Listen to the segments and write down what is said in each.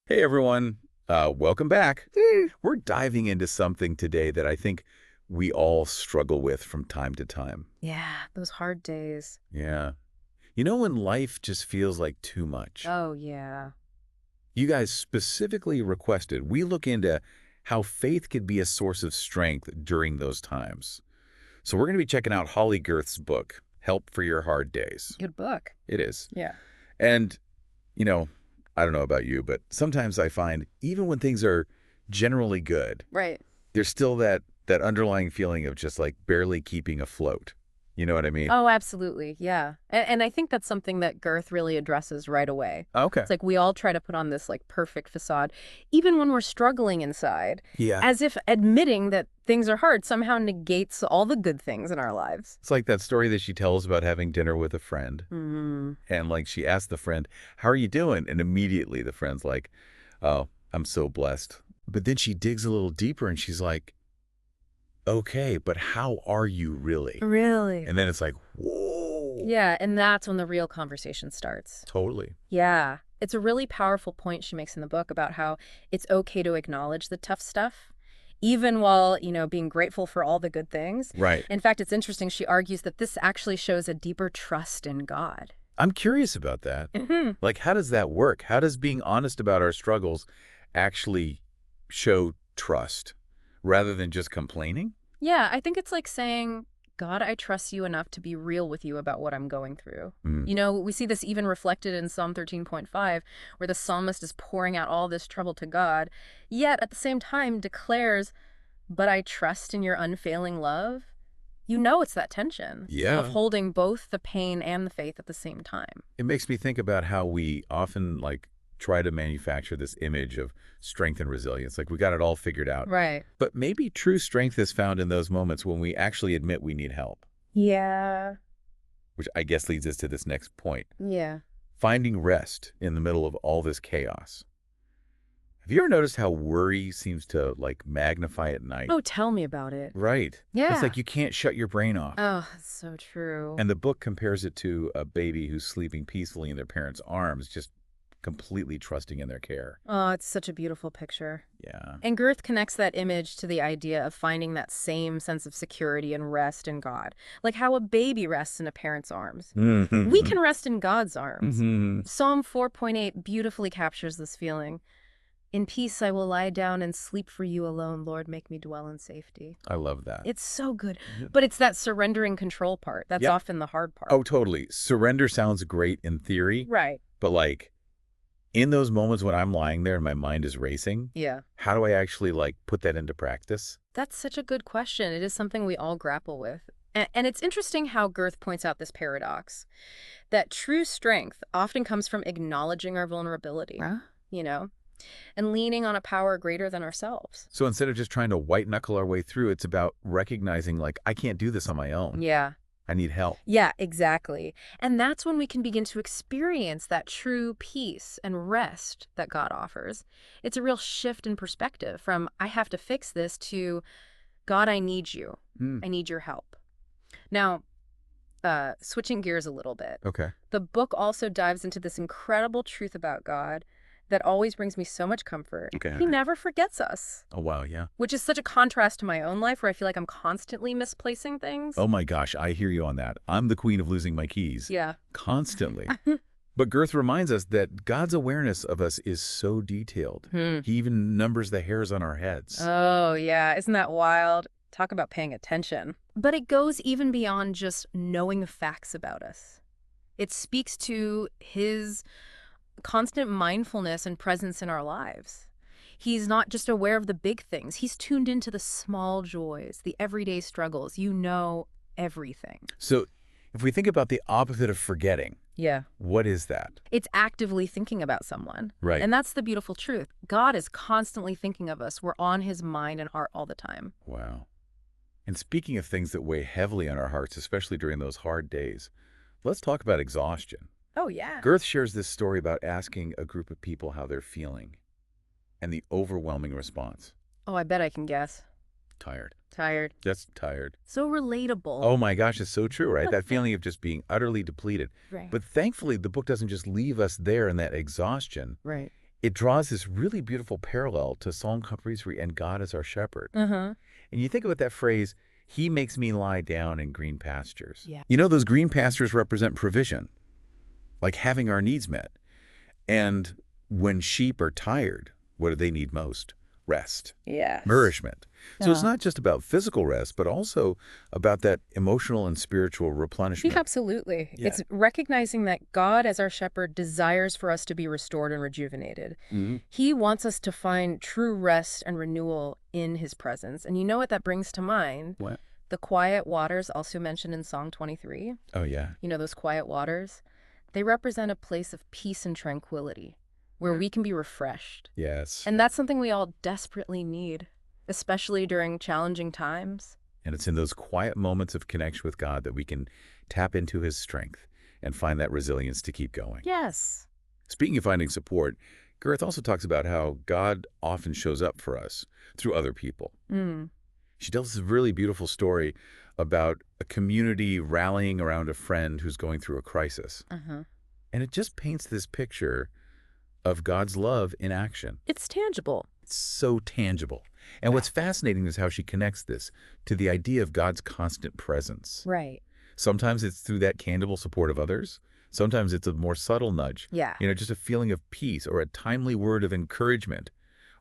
Hey everyone, welcome back. We're diving into something today that I think we all struggle with from time to time. Yeah, those hard days. Yeah. You know when life just feels like too much? Oh, yeah. You guys specifically requested we look into how faith could be a source of strength during those times. So we're going to be checking out Holley Gerth's book, Help for Your Hard Days. Good book. It is. Yeah. And, you know, I don't know about you, but sometimes I find even when things are generally good, Right. there's still that underlying feeling of just like barely keeping afloat. You know what I mean? Oh, absolutely. Yeah. And I think that's something that Girth really addresses right away. Okay. It's like we all try to put on this perfect facade, even when we're struggling inside, Yeah. as if admitting that things are hard somehow negates all the good things in our lives. It's like that story that she tells about having dinner with a friend. Hmm. And like she asks the friend, "How are you doing?" And immediately the friend's like, "Oh, I'm so blessed." But then she digs a little deeper and she's like, "Okay, but how are you really?" Really? And then it's like, "Whoa." Yeah, and that's when the real conversation starts. Totally. Yeah. It's a really powerful point she makes in the book about how it's okay to acknowledge the tough stuff, even while, being grateful for all the good things. Right. In fact, it's interesting. She argues that this actually shows a deeper trust in God. I'm curious about that. Hmm. Like, how does that work? How does being honest about our struggles actually show trust rather than just complaining? Yeah, I think it's like saying, God, I trust you enough to be real with you about what I'm going through. Mm. We see this even reflected in Psalm 13.5, where the psalmist is pouring out all this trouble to God, yet at the same time declares, but I trust in your unfailing love. It's that tension of Yeah. holding both the pain and the faith at the same time. It makes me think about how we often like try to manufacture this image of strength and resilience. Like we got it all figured out. Right. But maybe true strength is found in those moments when we actually admit we need help, Yeah. which I guess leads us to this next point. Yeah. Finding rest in the middle of all this chaos. Have you ever noticed how worry seems to like magnify at night? Oh, tell me about it. Right. It's Yeah. like you can't shut your brain off. Oh, that's so true. And the book compares it to a baby who's sleeping peacefully in their parents' arms, just completely trusting in their care. Oh, it's such a beautiful picture. Yeah. And Girth connects that image to the idea of finding that same sense of security and rest in God, like how a baby rests in a parent's arms. We Mm-hmm. can rest in God's arms. Mm-hmm. Psalm 4.8 beautifully captures this feeling. In peace I will lie down and sleep, for you alone, Lord, make me dwell in safety. I love that. It's so good. Yeah. But it's that surrendering control part. That's Yep. often the hard part. Oh, totally. Surrender sounds great in theory, Right. but like in those moments when I'm lying there and my mind is racing, Yeah. how do I actually like put that into practice? That's such a good question. It is something we all grapple with. And it's interesting how Girth points out this paradox that true strength often comes from acknowledging our vulnerability, Huh? you know, and leaning on a power greater than ourselves. So instead of just trying to white knuckle our way through, it's about recognizing like I can't do this on my own. Yeah. I need help. Yeah, exactly. And that's when we can begin to experience that true peace and rest that God offers. It's a real shift in perspective from I have to fix this to God, I need you. Mm. I need your help. Now, switching gears a little bit, Okay. the book also dives into this incredible truth about God that always brings me so much comfort. Okay. He never forgets us, Oh, wow. Yeah. which is such a contrast to my own life where I feel like I'm constantly misplacing things. Oh my gosh. I hear you on that. I'm the queen of losing my keys. Yeah. Constantly. But Girth reminds us that God's awareness of us is so detailed. Hmm. He even numbers the hairs on our heads. Oh, yeah. Isn't that wild? Talk about paying attention. But it goes even beyond just knowing the facts about us. It speaks to his constant mindfulness and presence in our lives. He's not just aware of the big things. He's tuned into the small joys, the everyday struggles. Everything. So if we think about the opposite of forgetting, Yeah. what is that? It's actively thinking about someone. Right. And that's the beautiful truth. God is constantly thinking of us. We're on his mind and heart all the time. Wow. And speaking of things that weigh heavily on our hearts, especially during those hard days, let's talk about exhaustion. Oh, yeah. Girth shares this story about asking a group of people how they're feeling and the overwhelming response. Oh, I bet I can guess. Tired. Tired. Just tired. So relatable. Oh my gosh, it's so true, right? That feeling of just being utterly depleted. Right. But thankfully, the book doesn't just leave us there in that exhaustion. Right. it draws this really beautiful parallel to Psalm 3 and God is our shepherd. Uh-huh. And you think about that phrase, he makes me lie down in green pastures. Yeah. You know, those green pastures represent provision, like having our needs met. And when sheep are tired, what do they need most? Rest, Yes. nourishment. So it's Yeah. not just about physical rest, but also about that emotional and spiritual replenishment. Absolutely. Yeah. It's recognizing that God as our shepherd desires for us to be restored and rejuvenated. Mhm. He wants us to find true rest and renewal in his presence. And you know what that brings to mind? What? The quiet waters, also mentioned in Psalm 23. Oh, yeah. You know, those quiet waters? They represent a place of peace and tranquility where we can be refreshed. Yes. And that's something we all desperately need, especially during challenging times. And it's in those quiet moments of connection with God that we can tap into his strength and find that resilience to keep going. Yes. Speaking of finding support, Gerth also talks about how God often shows up for us through other people. Mm. She tells this really beautiful story about a community rallying around a friend who's going through a crisis. Uh-huh. And it just paints this picture of God's love in action. It's tangible. It's so tangible. And what's fascinating is how she connects this to the idea of God's constant presence. Right. Sometimes it's through that tangible support of others. Sometimes it's a more subtle nudge. Yeah. You know, just a feeling of peace or a timely word of encouragement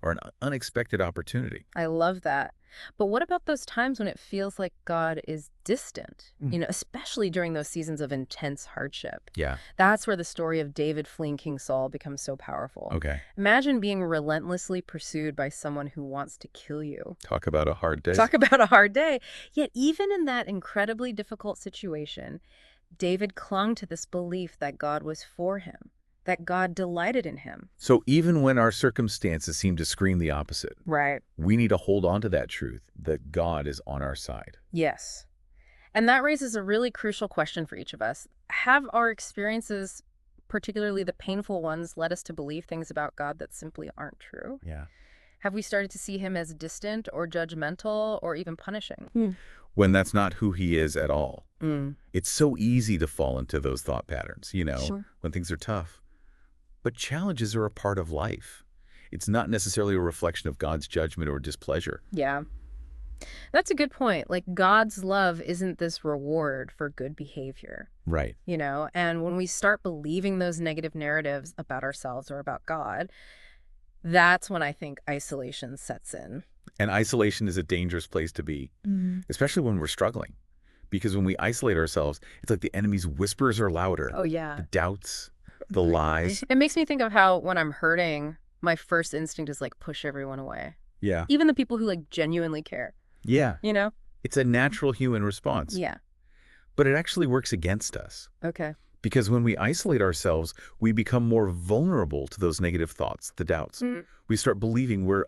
or an unexpected opportunity. I love that. But what about those times when it feels like God is distant? You know, especially during those seasons of intense hardship. Yeah. That's where the story of David fleeing King Saul becomes so powerful. Okay. Imagine being relentlessly pursued by someone who wants to kill you. Talk about a hard day. Talk about a hard day. Yet even in that incredibly difficult situation, David clung to this belief that God was for him, that God delighted in him. So even when our circumstances seem to scream the opposite, Right. we need to hold on to that truth that God is on our side. Yes. And that raises a really crucial question for each of us. Have our experiences, particularly the painful ones, led us to believe things about God that simply aren't true? Yeah. Have we started to see him as distant or judgmental or even punishing? When that's not who he is at all. Mm. It's so easy to fall into those thought patterns, you know, Sure. when things are tough. But challenges are a part of life. It's not necessarily a reflection of God's judgment or displeasure. Yeah. That's a good point. Like, God's love isn't this reward for good behavior, Right. you know? And when we start believing those negative narratives about ourselves or about God, that's when I think isolation sets in. And isolation is a dangerous place to be, especially when we're struggling. Because when we isolate ourselves, it's like the enemy's whispers are louder. Oh, yeah. The doubts, the lies. It makes me think of how when I'm hurting, my first instinct is like push everyone away. Yeah. Even the people who like genuinely care, Yeah. you know? It's a natural human response. Yeah. But it actually works against us. Okay. Because when we isolate ourselves, we become more vulnerable to those negative thoughts, the doubts. We start believing we're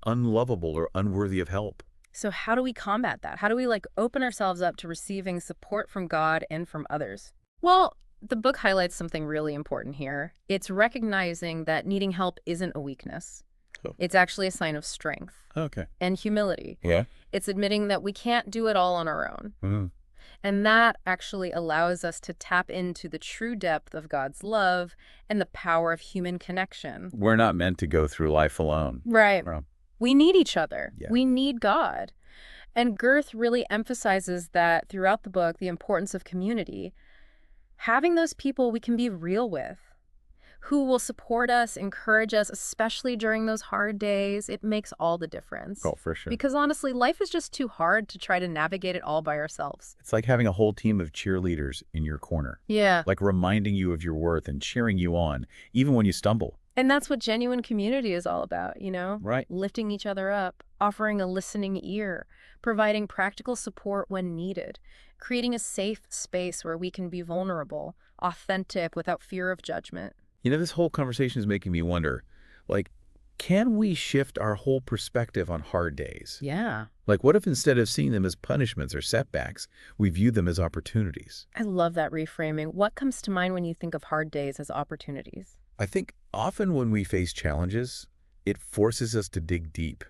unlovable or unworthy of help. So how do we combat that? How do we like open ourselves up to receiving support from God and from others? Well, the book highlights something really important here. It's recognizing that needing help isn't a weakness. Oh. It's actually a sign of strength Okay. and humility. Yeah. It's admitting that we can't do it all on our own. And that actually allows us to tap into the true depth of God's love and the power of human connection. We're not meant to go through life alone. Right. Well, We need each other. Yeah. We need God. And Gerth really emphasizes that throughout the book, the importance of community. Having those people we can be real with, who will support us, encourage us, especially during those hard days, it makes all the difference. Oh, for sure. Because honestly, life is just too hard to try to navigate it all by ourselves. It's like having a whole team of cheerleaders in your corner, Yeah. like reminding you of your worth and cheering you on, even when you stumble. And that's what genuine community is all about, you know? Right. Lifting each other up, offering a listening ear, providing practical support when needed, creating a safe space where we can be vulnerable, authentic, without fear of judgment. You know, this whole conversation is making me wonder, like, can we shift our whole perspective on hard days? Yeah. Like, what if instead of seeing them as punishments or setbacks, we view them as opportunities? I love that reframing. What comes to mind when you think of hard days as opportunities? I think often when we face challenges, it forces us to dig deep,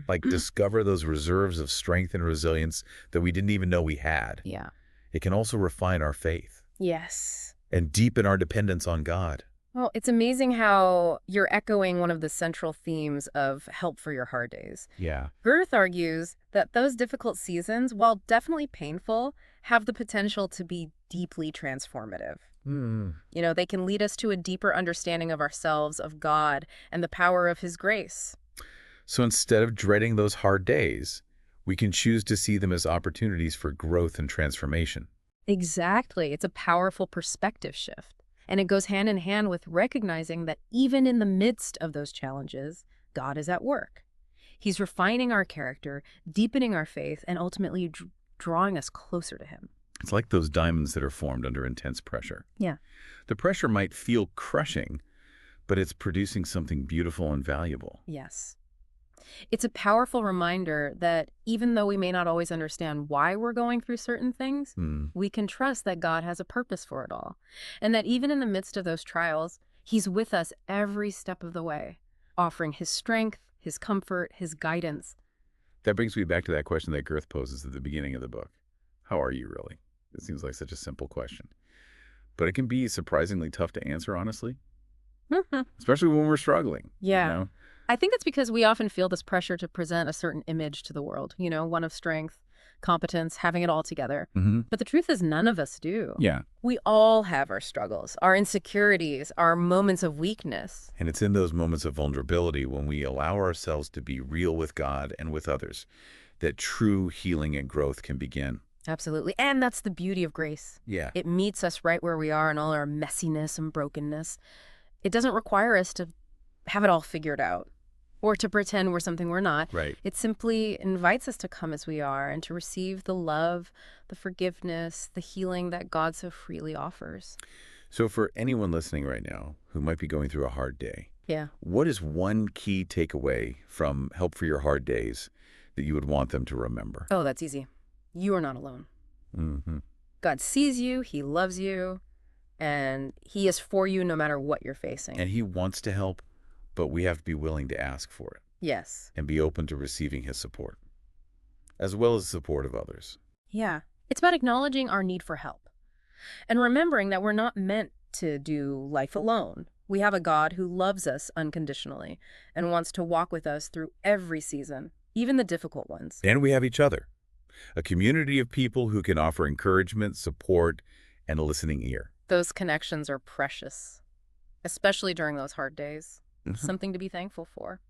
like discover those reserves of strength and resilience that we didn't even know we had. Yeah. It can also refine our faith Yes. and deepen our dependence on God. Well, it's amazing how you're echoing one of the central themes of Help for Your Hard Days. Yeah. Gerth argues that those difficult seasons, while definitely painful, have the potential to be deeply transformative. Hmm. They can lead us to a deeper understanding of ourselves, of God, and the power of His grace. So instead of dreading those hard days, we can choose to see them as opportunities for growth and transformation. Exactly. It's a powerful perspective shift. And it goes hand in hand with recognizing that even in the midst of those challenges, God is at work. He's refining our character, deepening our faith, and ultimately drawing us closer to Him. It's like those diamonds that are formed under intense pressure. Yeah. The pressure might feel crushing, but it's producing something beautiful and valuable. Yes. It's a powerful reminder that even though we may not always understand why we're going through certain things, Hmm. we can trust that God has a purpose for it all. And that even in the midst of those trials, He's with us every step of the way, offering His strength, His comfort, His guidance. That brings me back to that question that Girth poses at the beginning of the book. How are you really? It seems like such a simple question. But it can be surprisingly tough to answer, honestly, Mhm. especially when we're struggling, you Yeah. know? I think it's because we often feel this pressure to present a certain image to the world, one of strength, competence, having it all together. Hmm. But the truth is, none of us do. Yeah. We all have our struggles, our insecurities, our moments of weakness. And it's in those moments of vulnerability when we allow ourselves to be real with God and with others that true healing and growth can begin. Absolutely. And that's the beauty of grace. Yeah. It meets us right where we are in all our messiness and brokenness. It doesn't require us to have it all figured out or to pretend we're something we're not. Right. It simply invites us to come as we are and to receive the love, the forgiveness, the healing that God so freely offers. So for anyone listening right now who might be going through a hard day, Yeah. what is one key takeaway from Help for Your Hard Days that you would want them to remember? Oh, that's easy. You are not alone. Hmm. God sees you, He loves you, and He is for you no matter what you're facing. And He wants to help, but we have to be willing to ask for it Yes. and be open to receiving His support, as well as the support of others. Yeah. It's about acknowledging our need for help and remembering that we're not meant to do life alone. We have a God who loves us unconditionally and wants to walk with us through every season, even the difficult ones. And we have each other, a community of people who can offer encouragement, support, and a listening ear. Those connections are precious, especially during those hard days. Mhm. Something to be thankful for.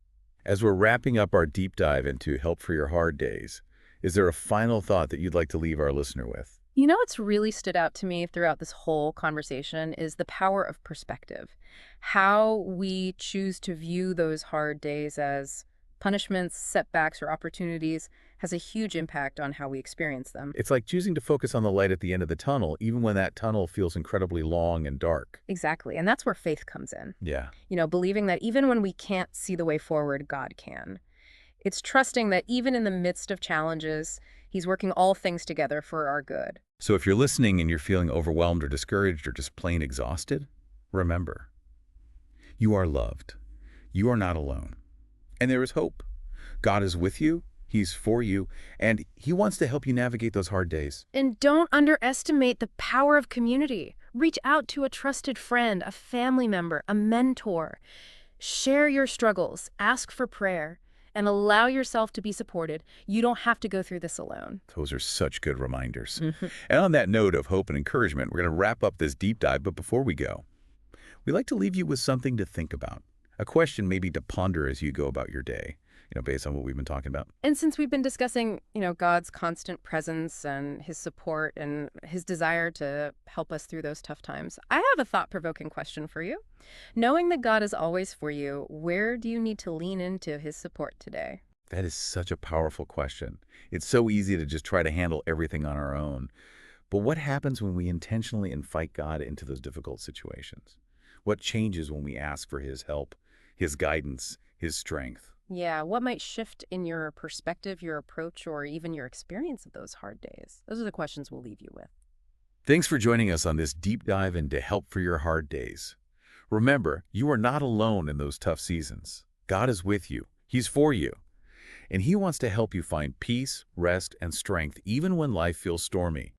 As we're wrapping up our deep dive into Help for Your Hard Days, is there a final thought that you'd like to leave our listener with? What's really stood out to me throughout this whole conversation is the power of perspective. How we choose to view those hard days as punishments, setbacks, or opportunities has a huge impact on how we experience them. It's like choosing to focus on the light at the end of the tunnel, even when that tunnel feels incredibly long and dark. Exactly. And that's where faith comes in. Yeah. Believing that even when we can't see the way forward, God can. It's trusting that even in the midst of challenges, He's working all things together for our good. So if you're listening and you're feeling overwhelmed or discouraged or just plain exhausted, remember, you are loved. You are not alone. And there is hope. God is with you. He's for you. And He wants to help you navigate those hard days. And don't underestimate the power of community. Reach out to a trusted friend, a family member, a mentor. Share your struggles, ask for prayer, and allow yourself to be supported. You don't have to go through this alone. Those are such good reminders. Mhm. And on that note of hope and encouragement, we're going to wrap up this deep dive. But before we go, we'd like to leave you with something to think about, a question maybe to ponder as you go about your day, based on what we've been talking about. And since we've been discussing, God's constant presence and His support and His desire to help us through those tough times, I have a thought-provoking question for you. Knowing that God is always for you, where do you need to lean into His support today? That is such a powerful question. It's so easy to just try to handle everything on our own. But what happens when we intentionally invite God into those difficult situations? What changes when we ask for His help, His guidance, His strength? Yeah, what might shift in your perspective, your approach, or even your experience of those hard days? Those are the questions we'll leave you with. Thanks for joining us on this deep dive into Help for Your Hard Days. Remember, you are not alone in those tough seasons. God is with you. He's for you. And He wants to help you find peace, rest, and strength even when life feels stormy.